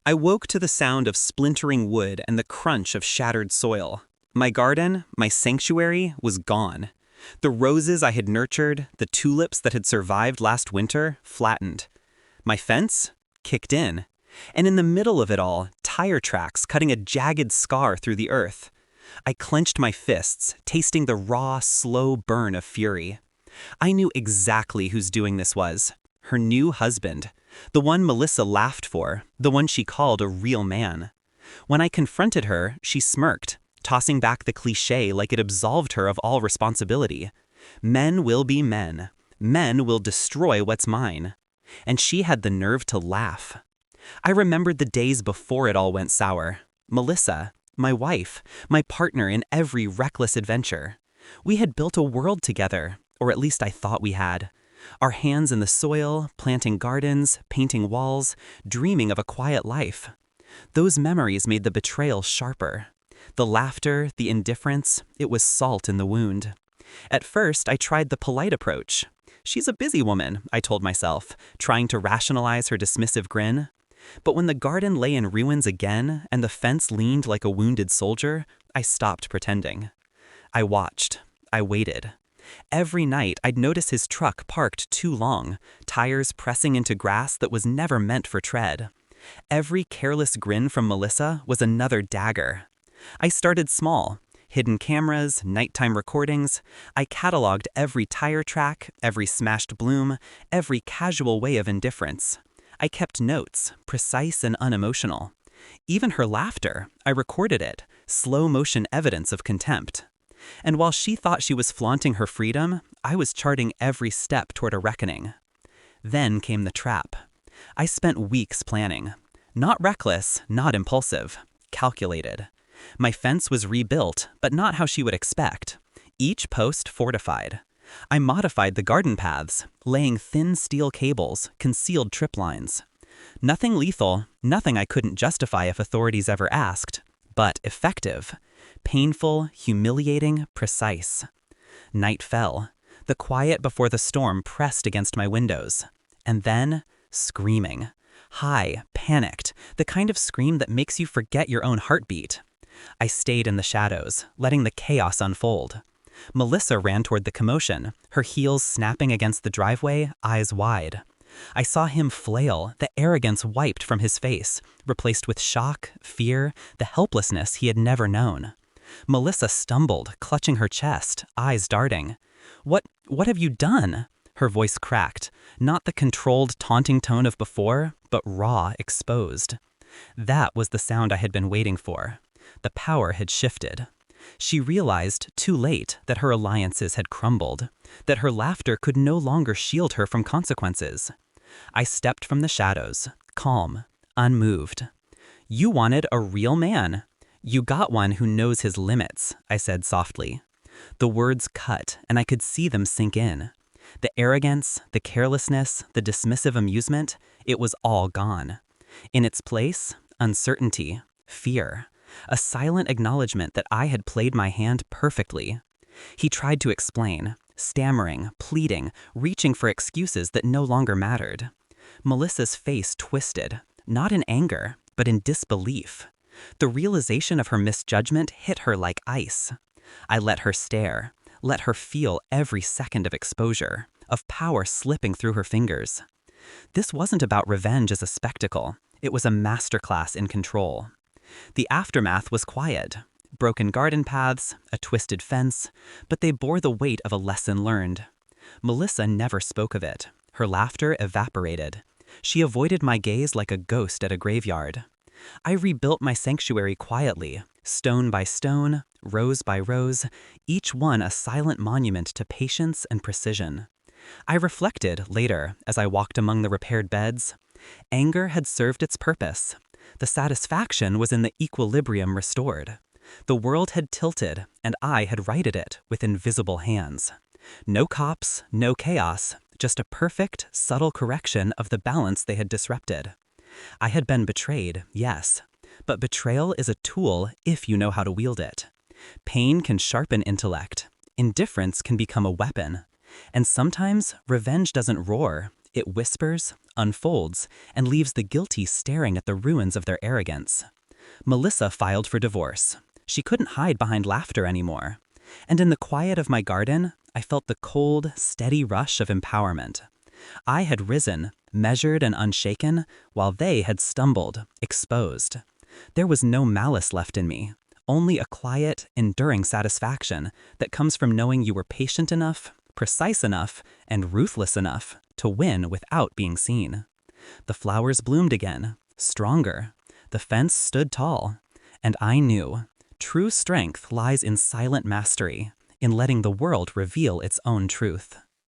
I woke to the sound of splintering wood and the crunch of shattered soil. My garden, my sanctuary, was gone. The roses I had nurtured, the tulips that had survived last winter, flattened. My fence? Kicked in. And in the middle of it all, tire tracks cutting a jagged scar through the earth. I clenched my fists, tasting the raw, slow burn of fury. I knew exactly whose doing this was. Her new husband. The one Melissa laughed for, the one she called a real man. When I confronted her, she smirked, tossing back the cliché like it absolved her of all responsibility. Men will be men. Men will destroy what's mine. And she had the nerve to laugh. I remembered the days before it all went sour. Melissa, my wife, my partner in every reckless adventure. We had built a world together, or at least I thought we had. Our hands in the soil, planting gardens, painting walls, dreaming of a quiet life. Those memories made the betrayal sharper. The laughter, the indifference, it was salt in the wound. At first, I tried the polite approach. She's a busy woman, I told myself, trying to rationalize her dismissive grin. But when the garden lay in ruins again and the fence leaned like a wounded soldier, I stopped pretending. I watched. I waited. Every night, I'd notice his truck parked too long, tires pressing into grass that was never meant for tread. Every careless grin from Melissa was another dagger. I started small. Hidden cameras, nighttime recordings. I cataloged every tire track, every smashed bloom, every casual way of indifference. I kept notes, precise and unemotional. Even her laughter, I recorded it, slow-motion evidence of contempt. And while she thought she was flaunting her freedom, I was charting every step toward a reckoning. Then came the trap. I spent weeks planning. Not reckless, not impulsive. Calculated. My fence was rebuilt, but not how she would expect. Each post fortified. I modified the garden paths, laying thin steel cables, concealed trip lines. Nothing lethal, nothing I couldn't justify if authorities ever asked, but effective. Painful, humiliating, precise. Night fell. The quiet before the storm pressed against my windows. And then, screaming. High, panicked, the kind of scream that makes you forget your own heartbeat. I stayed in the shadows, letting the chaos unfold. Melissa ran toward the commotion, her heels snapping against the driveway, eyes wide. I saw him flail, the arrogance wiped from his face, replaced with shock, fear, the helplessness he had never known. Melissa stumbled, clutching her chest, eyes darting. What have you done?" Her voice cracked, not the controlled, taunting tone of before, but raw, exposed. That was the sound I had been waiting for. The power had shifted. She realized, too late, that her alliances had crumbled, that her laughter could no longer shield her from consequences. I stepped from the shadows, calm, unmoved. "You wanted a real man. You got one who knows his limits," I said softly. The words cut, and I could see them sink in. The arrogance, the carelessness, the dismissive amusement, it was all gone. In its place, uncertainty, fear, a silent acknowledgement that I had played my hand perfectly. He tried to explain, stammering, pleading, reaching for excuses that no longer mattered. Melissa's face twisted, not in anger, but in disbelief. The realization of her misjudgment hit her like ice. I let her stare, let her feel every second of exposure, of power slipping through her fingers. This wasn't about revenge as a spectacle. It was a masterclass in control. The aftermath was quiet. Broken garden paths, a twisted fence, but they bore the weight of a lesson learned. Melissa never spoke of it. Her laughter evaporated. She avoided my gaze like a ghost at a graveyard. I rebuilt my sanctuary quietly, stone by stone, rose by rose, each one a silent monument to patience and precision. I reflected later as I walked among the repaired beds. Anger had served its purpose. The satisfaction was in the equilibrium restored. The world had tilted, and I had righted it with invisible hands. No cops, no chaos, just a perfect, subtle correction of the balance they had disrupted. I had been betrayed, yes, but betrayal is a tool if you know how to wield it. Pain can sharpen intellect. Indifference can become a weapon. And sometimes revenge doesn't roar, It whispers, unfolds, and leaves the guilty staring at the ruins of their arrogance. Melissa filed for divorce. She couldn't hide behind laughter anymore. And in the quiet of my garden, I felt the cold, steady rush of empowerment. I had risen, measured and unshaken, while they had stumbled, exposed. There was no malice left in me, only a quiet, enduring satisfaction that comes from knowing you were patient enough, precise enough, and ruthless enough to win without being seen. The flowers bloomed again, stronger. The fence stood tall. And I knew, true strength lies in silent mastery, in letting the world reveal its own truth.